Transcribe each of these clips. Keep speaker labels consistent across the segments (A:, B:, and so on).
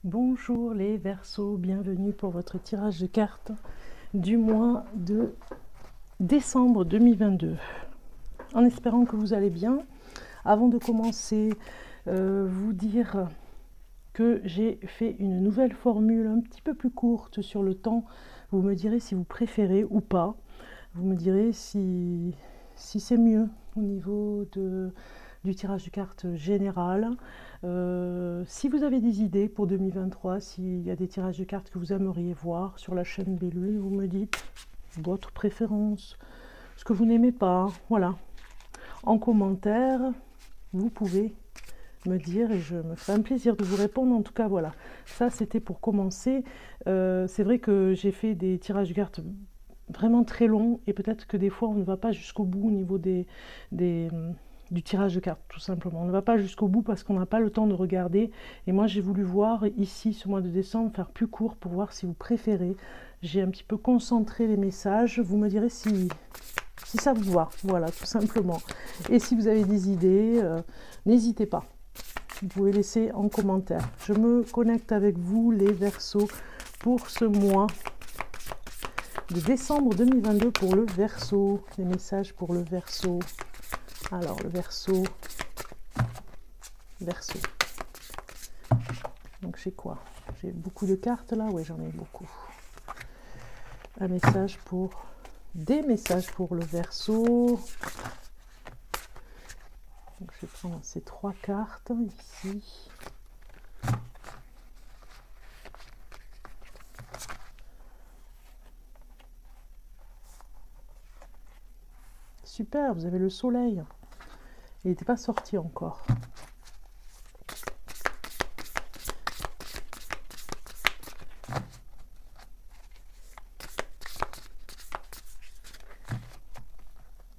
A: Bonjour les Verseaux, bienvenue pour votre tirage de cartes du mois de décembre 2022. En espérant que vous allez bien, avant de commencer, vous dire que j'ai fait une nouvelle formule un petit peu plus courte sur le temps. Vous me direz si vous préférez ou pas. Vous me direz si c'est mieux au niveau du tirage de cartes général. Si vous avez des idées pour 2023, s'il y a des tirages de cartes que vous aimeriez voir sur la chaîne Bellule, vous me dites votre préférence, ce que vous n'aimez pas, voilà. En commentaire, vous pouvez me dire et je me ferai un plaisir de vous répondre. En tout cas, voilà, ça c'était pour commencer. C'est vrai que j'ai fait des tirages de cartes vraiment très longs et peut-être que des fois on ne va pas jusqu'au bout au niveau du tirage de cartes, tout simplement. On ne va pas jusqu'au bout parce qu'on n'a pas le temps de regarder. Et moi, j'ai voulu voir ici, ce mois de décembre, faire plus court pour voir si vous préférez. J'ai un petit peu concentré les messages. Vous me direz si ça vous va. Voilà, tout simplement. Et si vous avez des idées, n'hésitez pas. Vous pouvez laisser en commentaire. Je me connecte avec vous, les Verseaux, pour ce mois de décembre 2022 pour le Verseau. Les messages pour le Verseau. Alors, le Verseau. Donc, j'ai quoi? J'ai beaucoup de cartes là? Oui, j'en ai beaucoup. Un message pour... Des messages pour le Verseau. Donc, je vais prendre ces 3 cartes ici. Super, vous avez le soleil. Il n'était pas sorti encore.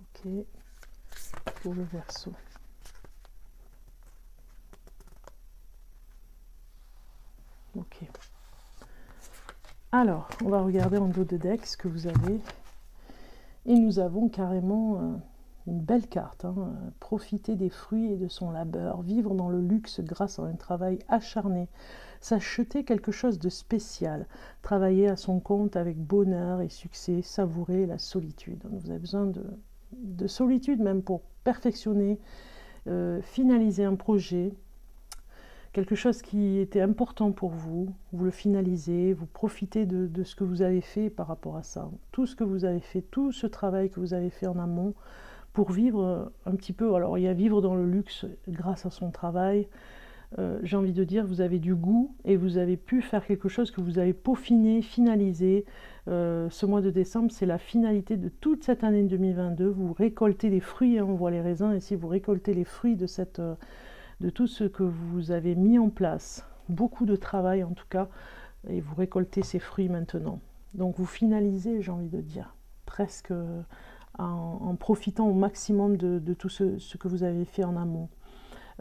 A: Ok, pour le Verseau. Ok. Alors, on va regarder en dos de deck ce que vous avez. Et nous avons carrément une belle carte. Profiter des fruits et de son labeur, vivre dans le luxe grâce à un travail acharné, s'acheter quelque chose de spécial, travailler à son compte avec bonheur et succès, savourer la solitude. Donc vous avez besoin de solitude même pour perfectionner, finaliser un projet, quelque chose qui était important pour vous, vous le finalisez, vous profitez de ce que vous avez fait par rapport à ça. Tout ce que vous avez fait, tout ce travail que vous avez fait en amont pour vivre un petit peu, alors il y a vivre dans le luxe grâce à son travail, j'ai envie de dire, vous avez du goût et vous avez pu faire quelque chose que vous avez peaufiné, finalisé. Ce mois de décembre, c'est la finalité de toute cette année 2022. Vous récoltez les fruits, on voit les raisins ici, vous récoltez les fruits de tout ce que vous avez mis en place, beaucoup de travail en tout cas, et vous récoltez ces fruits maintenant. Donc vous finalisez, j'ai envie de dire, presque en profitant au maximum de tout ce que vous avez fait en amont.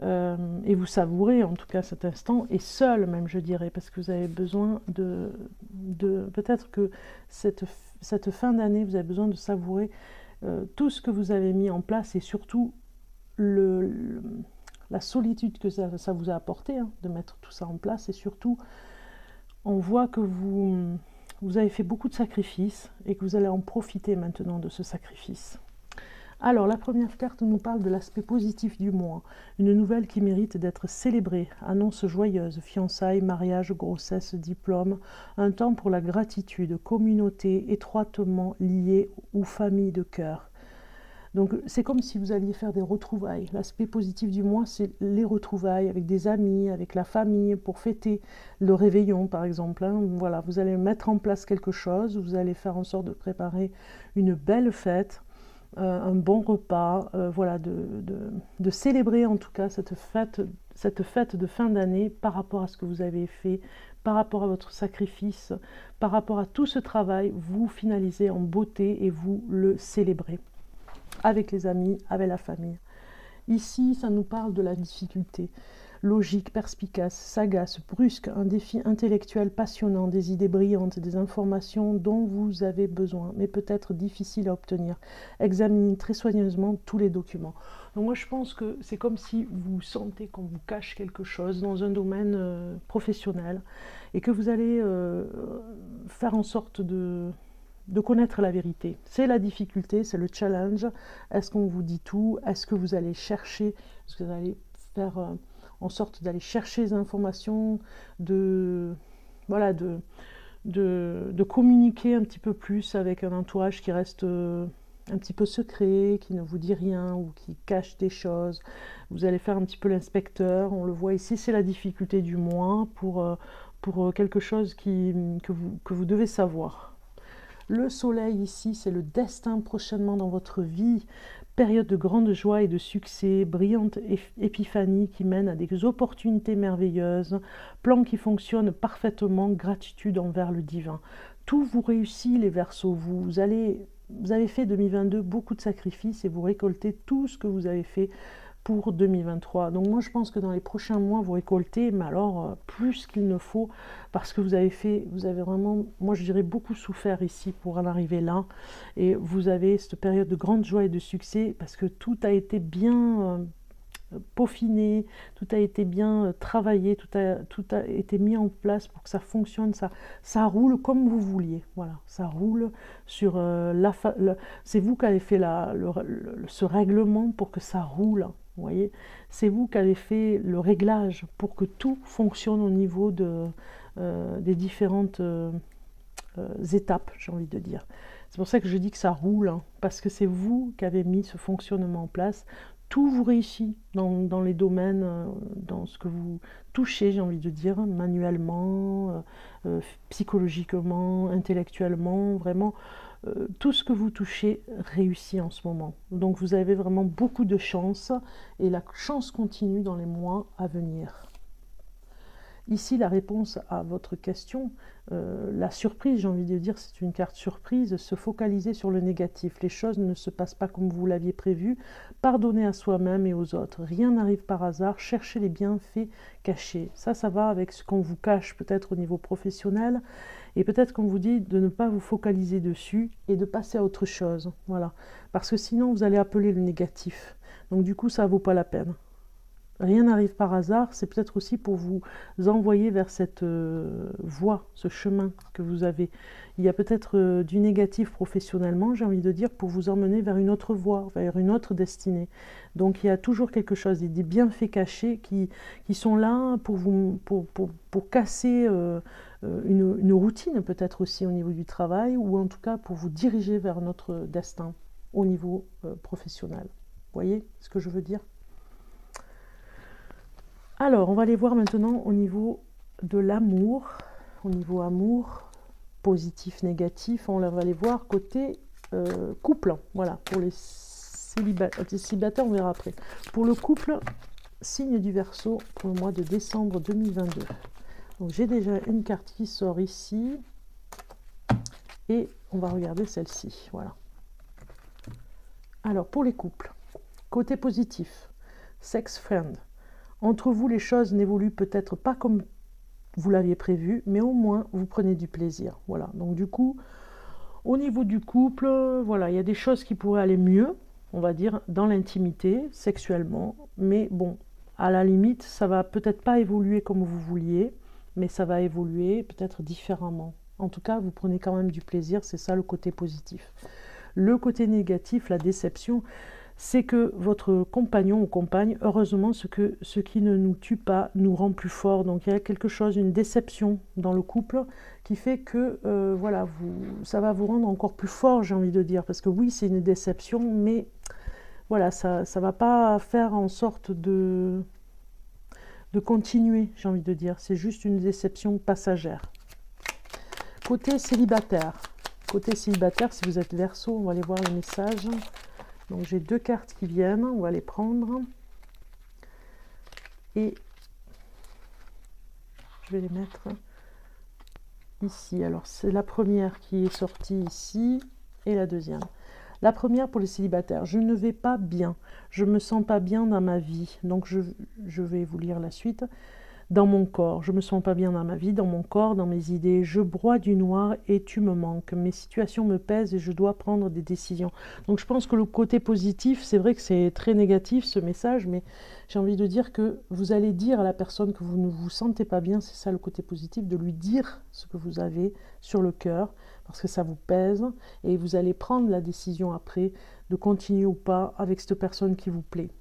A: Et vous savourez en tout cas cet instant, et seul même je dirais, parce que vous avez besoin de peut-être que cette fin d'année, vous avez besoin de savourer tout ce que vous avez mis en place, et surtout la solitude que ça vous a apporté, de mettre tout ça en place. Et surtout, on voit que vous avez fait beaucoup de sacrifices et que vous allez en profiter maintenant de ce sacrifice. Alors, la première carte nous parle de l'aspect positif du mois. Une nouvelle qui mérite d'être célébrée. Annonce joyeuse, fiançailles, mariage, grossesse, diplôme. Un temps pour la gratitude, communauté étroitement liée ou famille de cœur. Donc c'est comme si vous alliez faire des retrouvailles. L'aspect positif du mois, c'est les retrouvailles avec des amis, avec la famille, pour fêter le réveillon par exemple. Voilà, vous allez mettre en place quelque chose, vous allez faire en sorte de préparer une belle fête, un bon repas, voilà, de célébrer en tout cas cette fête de fin d'année par rapport à ce que vous avez fait, par rapport à votre sacrifice, par rapport à tout ce travail. Vous finalisez en beauté et vous le célébrez avec les amis, avec la famille. Ici, ça nous parle de la difficulté. logique, perspicace, sagace, brusque, un défi intellectuel passionnant, des idées brillantes, des informations dont vous avez besoin, mais peut-être difficiles à obtenir. Examinez très soigneusement tous les documents. Donc moi je pense que c'est comme si vous sentez qu'on vous cache quelque chose dans un domaine professionnel et que vous allez faire en sorte de connaître la vérité. C'est la difficulté, c'est le challenge. Est-ce qu'on vous dit tout? Est-ce que vous allez chercher? Est-ce que vous allez faire en sorte d'aller chercher les informations, voilà, de communiquer un petit peu plus avec un entourage qui reste un petit peu secret, qui ne vous dit rien ou qui cache des choses. Vous allez faire un petit peu l'inspecteur. On le voit ici, c'est la difficulté du mois pour quelque chose que vous devez savoir. Le soleil ici, c'est le destin prochainement dans votre vie, période de grande joie et de succès, brillante épiphanie qui mène à des opportunités merveilleuses, plan qui fonctionne parfaitement, gratitude envers le divin. Tout vous réussit les Verseaux, vous avez fait 2022 beaucoup de sacrifices et vous récoltez tout ce que vous avez fait pour 2023. Donc moi je pense que dans les prochains mois vous récoltez, mais alors plus qu'il ne faut, parce que vous avez vraiment, moi je dirais beaucoup souffert ici pour en arriver là, et vous avez cette période de grande joie et de succès parce que tout a été bien peaufiné, tout a été bien travaillé, tout a été mis en place pour que ça fonctionne, ça roule comme vous vouliez, voilà, ça roule sur c'est vous qui avez fait ce règlement pour que ça roule. Vous voyez, c'est vous qui avez fait le réglage pour que tout fonctionne au niveau des différentes étapes, j'ai envie de dire. C'est pour ça que je dis que ça roule, hein, parce que c'est vous qui avez mis ce fonctionnement en place. Tout vous réussit dans les domaines, dans ce que vous touchez, j'ai envie de dire, manuellement, psychologiquement, intellectuellement, vraiment. Tout ce que vous touchez réussit en ce moment. Donc vous avez vraiment beaucoup de chance et la chance continue dans les mois à venir. Ici, la réponse à votre question, la surprise, j'ai envie de dire, c'est une carte surprise, se focaliser sur le négatif. Les choses ne se passent pas comme vous l'aviez prévu. Pardonnez à soi-même et aux autres. Rien n'arrive par hasard. Cherchez les bienfaits cachés. Ça va avec ce qu'on vous cache peut-être au niveau professionnel. Et peut-être qu'on vous dit de ne pas vous focaliser dessus et de passer à autre chose. Voilà. Parce que sinon, vous allez appeler le négatif. Donc du coup, ça ne vaut pas la peine. Rien n'arrive par hasard, c'est peut-être aussi pour vous envoyer vers cette voie, ce chemin que vous avez. Il y a peut-être du négatif professionnellement, j'ai envie de dire, pour vous emmener vers une autre voie, vers une autre destinée. Donc il y a toujours quelque chose, des bienfaits cachés qui sont là pour casser une routine peut-être aussi au niveau du travail, ou en tout cas pour vous diriger vers notre destin au niveau professionnel. Vous voyez ce que je veux dire ? Alors, on va aller voir maintenant au niveau de l'amour, au niveau amour, positif, négatif, on va aller voir côté couple, voilà, pour les célibataires, on verra après. Pour le couple, signe du Verseau pour le mois de décembre 2022. Donc j'ai déjà une carte qui sort ici, et on va regarder celle-ci, voilà. Alors, pour les couples, côté positif, sex friend. Entre vous, les choses n'évoluent peut-être pas comme vous l'aviez prévu, mais au moins, vous prenez du plaisir. Voilà. Donc, du coup, au niveau du couple, voilà, il y a des choses qui pourraient aller mieux, on va dire, dans l'intimité, sexuellement. Mais bon, à la limite, ça va peut-être pas évoluer comme vous vouliez, mais ça va évoluer peut-être différemment. En tout cas, vous prenez quand même du plaisir, c'est ça le côté positif. Le côté négatif, la déception, c'est que votre compagnon ou compagne, heureusement, ce qui ne nous tue pas nous rend plus fort. Donc il y a quelque chose, une déception dans le couple qui fait que voilà, ça va vous rendre encore plus fort, j'ai envie de dire. Parce que oui, c'est une déception, mais voilà, ça ne va pas faire en sorte de continuer, j'ai envie de dire. C'est juste une déception passagère. Côté célibataire. Côté célibataire, si vous êtes Verseau, on va aller voir le message. Donc j'ai deux cartes qui viennent, on va les prendre. Et je vais les mettre ici. Alors c'est la première qui est sortie ici et la deuxième. La première pour les célibataires, je ne vais pas bien, je me sens pas bien dans ma vie. Donc je vais vous lire la suite. Dans mon corps, je me sens pas bien dans ma vie, dans mon corps, dans mes idées, je broie du noir et tu me manques. Mes situations me pèsent et je dois prendre des décisions. Donc je pense que le côté positif, c'est vrai que c'est très négatif ce message, mais j'ai envie de dire que vous allez dire à la personne que vous ne vous sentez pas bien, c'est ça le côté positif, de lui dire ce que vous avez sur le cœur, parce que ça vous pèse, et vous allez prendre la décision après de continuer ou pas avec cette personne qui vous plaît.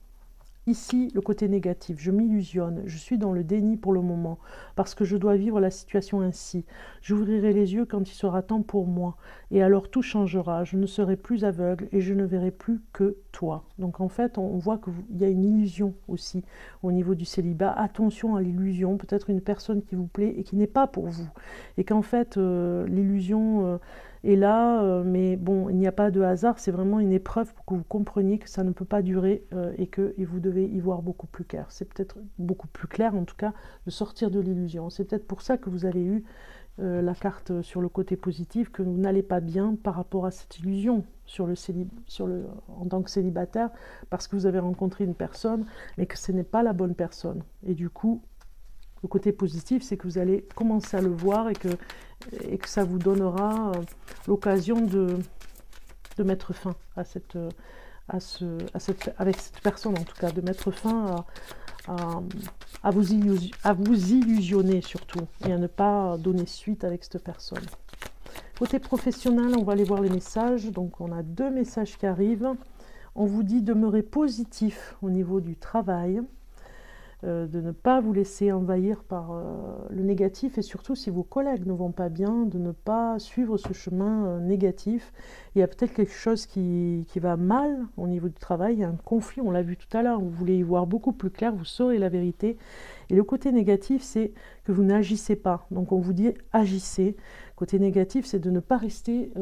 A: Ici, le côté négatif, je m'illusionne, je suis dans le déni pour le moment, parce que je dois vivre la situation ainsi. J'ouvrirai les yeux quand il sera temps pour moi, et alors tout changera, je ne serai plus aveugle et je ne verrai plus que toi. Donc en fait, on voit qu'il y a une illusion aussi au niveau du célibat. Attention à l'illusion, peut-être une personne qui vous plaît et qui n'est pas pour vous. Et qu'en fait, l'illusion... Et là, mais bon, il n'y a pas de hasard, c'est vraiment une épreuve pour que vous compreniez que ça ne peut pas durer et vous devez y voir beaucoup plus clair. C'est peut-être beaucoup plus clair, en tout cas, de sortir de l'illusion. C'est peut-être pour ça que vous avez eu la carte sur le côté positif, que vous n'allez pas bien par rapport à cette illusion en tant que célibataire, parce que vous avez rencontré une personne, mais que ce n'est pas la bonne personne. Et du coup, le côté positif, c'est que vous allez commencer à le voir et que ça vous donnera l'occasion de mettre fin avec cette personne, en tout cas, de mettre fin à vous illusionner surtout, et à ne pas donner suite avec cette personne. Côté professionnel, on va aller voir les messages. Donc on a 2 messages qui arrivent. On vous dit demeurer positif au niveau du travail, de ne pas vous laisser envahir par le négatif, et surtout si vos collègues ne vont pas bien, de ne pas suivre ce chemin négatif. Il y a peut-être quelque chose qui va mal au niveau du travail, il y a un conflit, on l'a vu tout à l'heure, vous voulez y voir beaucoup plus clair, vous saurez la vérité. Et le côté négatif, c'est que vous n'agissez pas, donc on vous dit agissez. Côté négatif, c'est de ne pas rester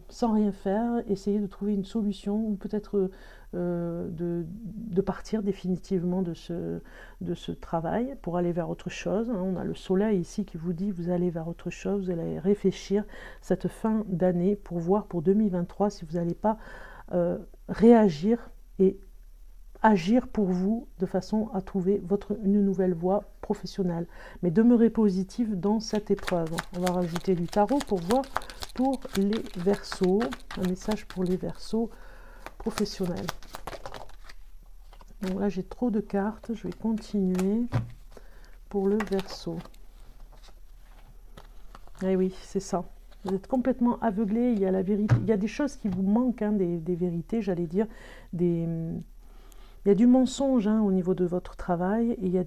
A: sans rien faire, essayer de trouver une solution, ou peut-être de partir définitivement de ce travail pour aller vers autre chose. On a le soleil ici qui vous dit vous allez vers autre chose, vous allez réfléchir cette fin d'année pour voir pour 2023 si vous n'allez pas réagir et agir pour vous de façon à trouver une nouvelle voie professionnelle. Mais demeurez positif dans cette épreuve. On va rajouter du tarot pour voir pour les Verseaux, un message pour les Verseaux professionnels. Donc là j'ai trop de cartes, je vais continuer pour le Verseau. Eh oui, c'est ça. Vous êtes complètement aveuglé, il y a la vérité, il y a des choses qui vous manquent, hein, des vérités, j'allais dire, il y a du mensonge au niveau de votre travail, et il y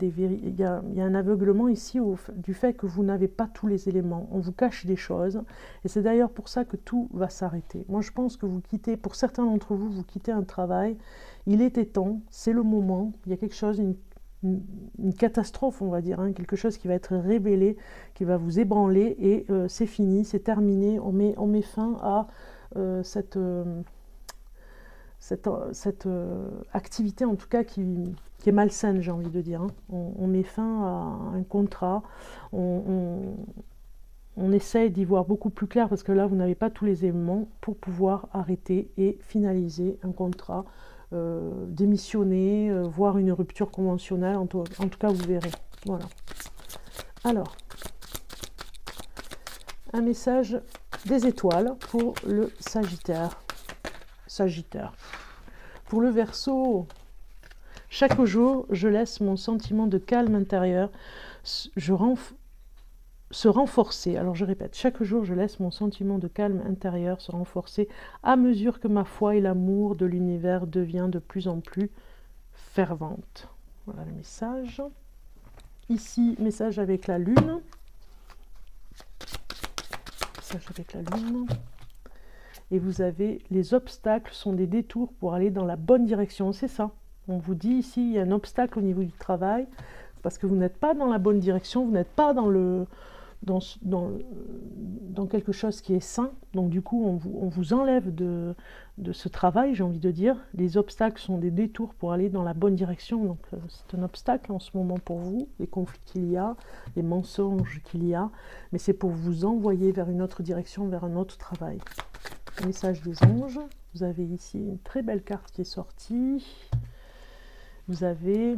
A: a un aveuglement ici du fait que vous n'avez pas tous les éléments. On vous cache des choses, et c'est d'ailleurs pour ça que tout va s'arrêter. Moi, je pense que vous quittez, pour certains d'entre vous, vous quittez un travail, il était temps, c'est le moment, il y a quelque chose, une catastrophe, on va dire, quelque chose qui va être révélé, qui va vous ébranler, et c'est fini, c'est terminé, on met fin à cette activité, en tout cas qui est malsaine, j'ai envie de dire. On met fin à un contrat, on essaye d'y voir beaucoup plus clair, parce que là vous n'avez pas tous les éléments pour pouvoir arrêter et finaliser un contrat, démissionner, voir une rupture conventionnelle, en tout cas vous verrez. Voilà. Alors, un message des étoiles pour le Sagittaire. Pour le Verseau, chaque jour, je laisse mon sentiment de calme intérieur se renforcer. Alors je répète, chaque jour, je laisse mon sentiment de calme intérieur se renforcer à mesure que ma foi et l'amour de l'univers devient de plus en plus fervente. Voilà le message. Ici, message avec la lune. Message avec la lune. Et vous avez les obstacles sont des détours pour aller dans la bonne direction. C'est ça. On vous dit ici, il y a un obstacle au niveau du travail parce que vous n'êtes pas dans la bonne direction, vous n'êtes pas dans quelque chose qui est sain. Donc du coup, on vous enlève de ce travail, j'ai envie de dire. Les obstacles sont des détours pour aller dans la bonne direction. Donc c'est un obstacle en ce moment pour vous, les conflits qu'il y a, les mensonges qu'il y a. Mais c'est pour vous envoyer vers une autre direction, vers un autre travail. Message des anges Vous avez ici une très belle carte qui est sortie. Vous avez...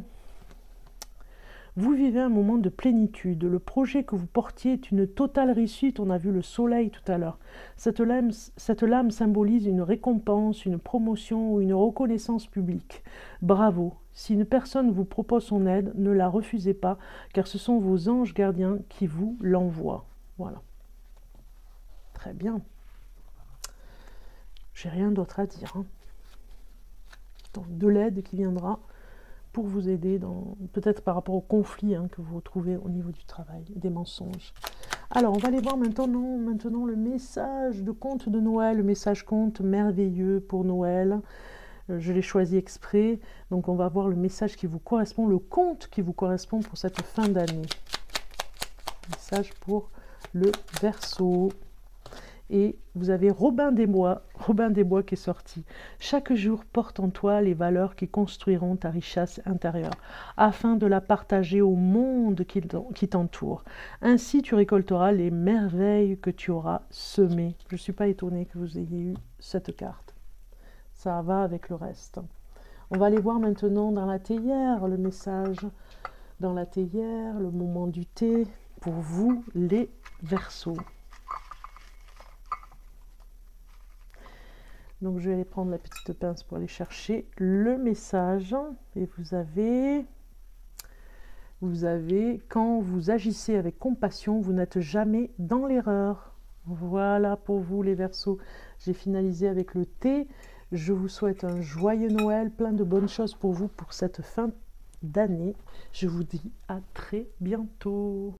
A: Vous vivez un moment de plénitude. Le projet que vous portiez est une totale réussite. On a vu le soleil tout à l'heure. Cette lame symbolise une récompense, une promotion ou une reconnaissance publique. Bravo. Si une personne vous propose son aide, ne la refusez pas, car ce sont vos anges gardiens qui vous l'envoient. Voilà. Très bien. J'ai rien d'autre à dire. Hein. Donc, de l'aide qui viendra pour vous aider, peut-être par rapport au conflit que vous retrouvez au niveau du travail, des mensonges. Alors, on va aller voir maintenant le message de conte de Noël, le message conte merveilleux pour Noël. Je l'ai choisi exprès, donc on va voir le message qui vous correspond, le conte qui vous correspond pour cette fin d'année. Message pour le Verseau. Et vous avez Robin des Bois qui est sorti. Chaque jour porte en toi les valeurs qui construiront ta richesse intérieure, afin de la partager au monde qui t'entoure. Ainsi, tu récolteras les merveilles que tu auras semées. Je ne suis pas étonnée que vous ayez eu cette carte. Ça va avec le reste. On va aller voir maintenant dans la théière, le message dans la théière, le moment du thé, pour vous les Verseaux. Donc, je vais aller prendre la petite pince pour aller chercher le message. Et vous avez, quand vous agissez avec compassion, vous n'êtes jamais dans l'erreur. Voilà pour vous les Verseaux. J'ai finalisé avec le thé. Je vous souhaite un joyeux Noël, plein de bonnes choses pour vous pour cette fin d'année. Je vous dis à très bientôt.